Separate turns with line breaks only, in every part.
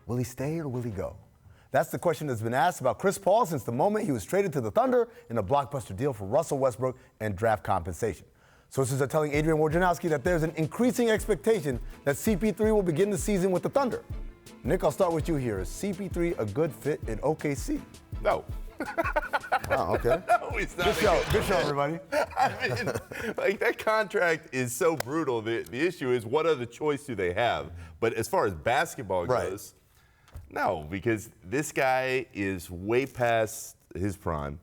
Will he stay or will he go? That's the question that's been asked about Chris Paul since the moment he was traded to the Thunder in a blockbuster deal for Russell Westbrook and draft compensation. Sources are telling Adrian Wojnarowski that there's an increasing expectation that CP3 will begin the season with the Thunder. Nick, I'll start with you here. Is CP3 a good fit in OKC?
No.
Wow, okay.
No, he's not.
Good show, everybody.
I mean, like, that contract is so brutal. The issue is, what other choice do they have? But as far as basketball goes, no, because this guy is way past his prime.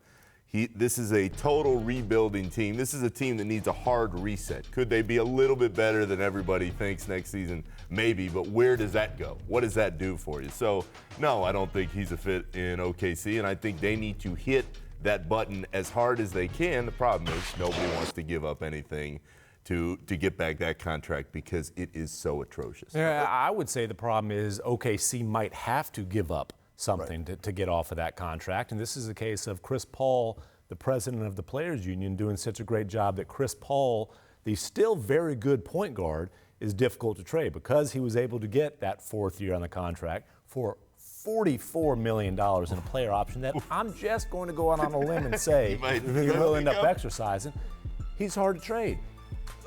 This is a total rebuilding team. This is a team that needs a hard reset. Could they be a little bit better than everybody thinks next season? Maybe, but where does that go? What does that do for you? So, no, I don't think he's a fit in OKC, and I think they need to hit that button as hard as they can. The problem is nobody wants to give up anything to get back that contract because it is so atrocious.
Yeah, I would say the problem is OKC might have to give up something to get off of that contract. And this is a case of Chris Paul, the president of the Players Union, doing such a great job that Chris Paul, the still very good point guard, is difficult to trade because he was able to get that fourth year on the contract for $44 million in a player option that I'm just going to go out on a limb and say he will end up exercising. He's hard to trade.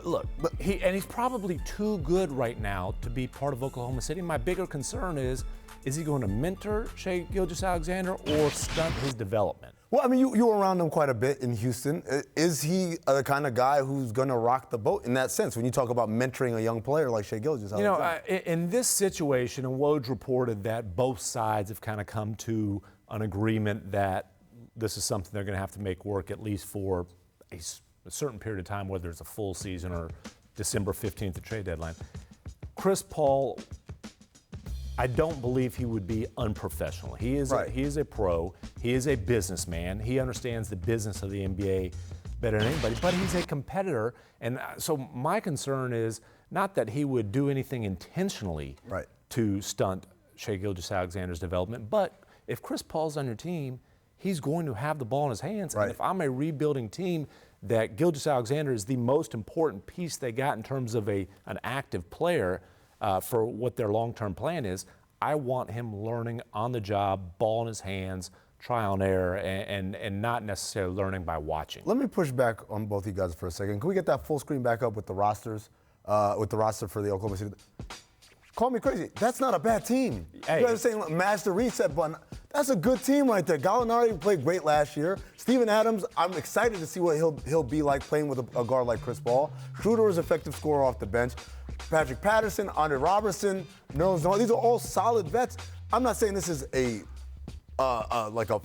Look, he's probably too good right now to be part of Oklahoma City. My bigger concern is he going to mentor Shai Gilgeous-Alexander or stunt his development?
Well, I mean, you were around him quite a bit in Houston. Is he the kind of guy who's going to rock the boat in that sense when you talk about mentoring a young player like Shai Gilgeous-Alexander?
You know, in this situation, and Woj reported that both sides have kind of come to an agreement that this is something they're going to have to make work at least for a certain period of time, whether it's a full season or December 15th, the trade deadline. Chris Paul, I don't believe he would be unprofessional. He is a pro. He is a businessman. He understands the business of the NBA better than anybody, but he's a competitor. And so my concern is not that he would do anything intentionally to stunt Shai Gilgeous-Alexander's development, but if Chris Paul's on your team, he's going to have the ball in his hands. And if I'm a rebuilding team, that Gilgeous-Alexander is the most important piece they got in terms of an active player for what their long-term plan is. I want him learning on the job, ball in his hands, trial and error, and not necessarily learning by watching.
Let me push back on both you guys for a second. Can we get that full screen back up with the rosters, with the roster for the Oklahoma City? Call me crazy. That's not a bad team.
Hey.
You guys are saying match the reset button. That's a good team right there. Gallinari played great last year. Steven Adams, I'm excited to see what he'll be like playing with a guard like Chris Paul. Schroeder is an effective scorer off the bench. Patrick Patterson, Andre Robertson, Nerlens Noel, these are all solid vets. I'm not saying this is like a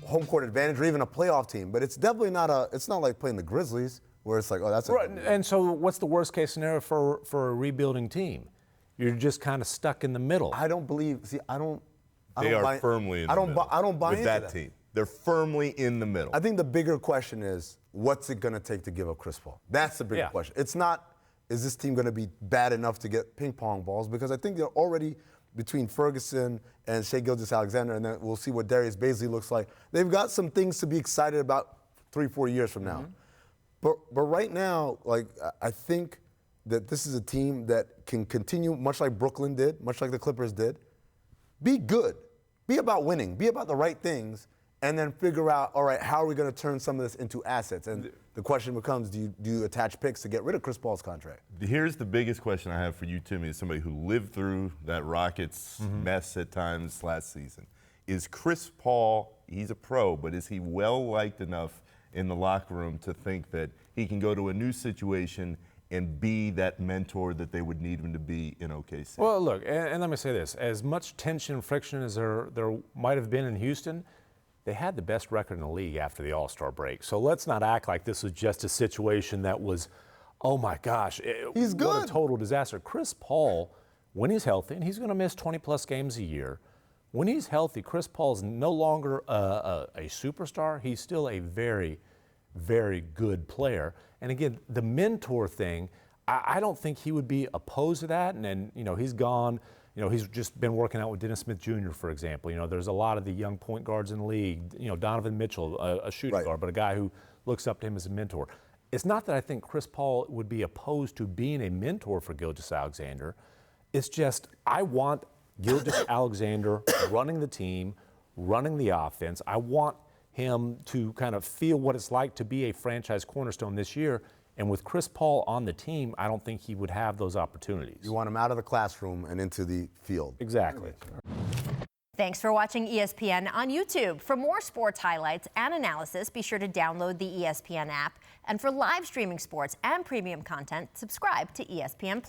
home court advantage or even a playoff team, but it's definitely it's not like playing the Grizzlies where it's like, oh, that's
right. And so what's the worst case scenario for a rebuilding team? You're just kind of stuck in the middle.
I don't believe. See,
They are firmly in the middle.
I don't buy
with
into
that team. They're firmly in the middle.
I think the bigger question is, what's it going to take to give up Chris Paul? That's the bigger question. It's not, is this team going to be bad enough to get ping pong balls? Because I think they're already, between Ferguson and Shai Gilgeous-Alexander, and then we'll see what Darius Bazley looks like, they've got some things to be excited about 3-4 years from now. But right now, like, I think that this is a team that can continue, much like Brooklyn did, much like the Clippers did. Be good. Be about winning. Be about the right things, and then figure out, all right, how are we going to turn some of this into assets? And the question becomes, do you attach picks to get rid of Chris Paul's contract?
Here's the biggest question I have for you, Timmy, as somebody who lived through that Rockets mess at times last season. Is Chris Paul, he's a pro, but is he well-liked enough in the locker room to think that he can go to a new situation and be that mentor that they would need him to be in OKC?
Well, look, and let me say this. As much tension and friction as there might have been in Houston, they had the best record in the league after the All-Star break. So let's not act like this was just a situation that was, oh my gosh,
he's good.
What a total disaster. Chris Paul, when he's healthy, and he's going to miss 20-plus games a year, when he's healthy, Chris Paul is no longer a superstar. He's still a very, very good player. And again, the mentor thing, I don't think he would be opposed to that. And you know, he's gone. You know, he's just been working out with Dennis Smith Jr., for example. You know, there's a lot of the young point guards in the league. You know, Donovan Mitchell, a shooting guard, but a guy who looks up to him as a mentor. It's not that I think Chris Paul would be opposed to being a mentor for Gilgeous-Alexander. It's just I want Gilgeous-Alexander running the team, running the offense. I want him to kind of feel what it's like to be a franchise cornerstone this year. And with Chris Paul on the team, I don't think he would have those opportunities.
You want him out of the classroom and into the field.
Exactly.
Thanks for watching ESPN on YouTube. For more sports highlights and analysis, be sure to download the ESPN app. And for live streaming sports and premium content, subscribe to ESPN+.